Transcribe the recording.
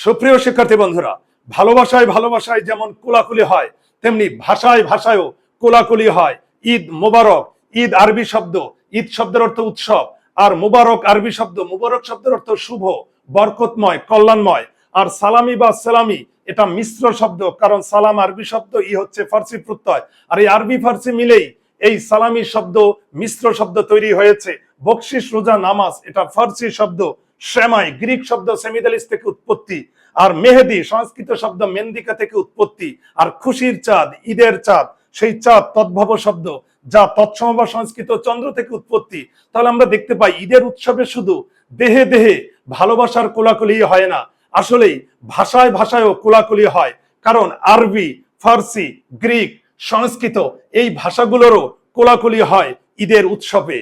সুপ্রিয় শিক্ষার্থী বন্ধুরা, ভালোবাসায় ভালোবাসায় যেমন কোলাকুলি হয়, তেমনি ভাষায় ভাষায়ও কোলাকুলি হয়। ঈদ মোবারক, ঈদ আরবি শব্দ, ঈদ শব্দের অর্থ উৎসব, আর মুবারক আরবি শব্দ, মুবারক শব্দের অর্থ শুভ, বরকতময়, কল্যাণময়। আর সালামি বা সালামি এটা মিশ্র শব্দ, কারণ সালাম আরবি শব্দ, ই হচ্ছে ফার্সি প্রত্যয়, আর এই আরবি ফার্সি মিলেই এই সালামি শব্দ মিশ্র শব্দ তৈরি হয়েছে। বকশিস, রোজা, নামাজ এটা ফার্সি শব্দ। সেমাই গ্রিক শব্দ সেমিদালিস থেকে উৎপত্তি, আর মেহেদি সংস্কৃত শব্দ মেন্দিকা থেকে উৎপত্তি। আর খুশির চাঁদ, ঈদের চাঁদ, সেই চাঁদ তদ্ভব শব্দ, যা তৎসম সংস্কৃত চন্দ্র থেকে উৎপত্তি। তাহলে আমরা দেখতে পাই ঈদের উৎসবে শুধু দেহে দেহে ভালোবাসার কোলাকুলি হয় না, আসলেই ভাষায় ভাষায়ও কোলাকুলি হয়। কারণ আরবি, ফার্সি, গ্রিক, সংস্কৃত এই ভাষাগুলোরও কোলাকুলি হয় ঈদের উৎসবে।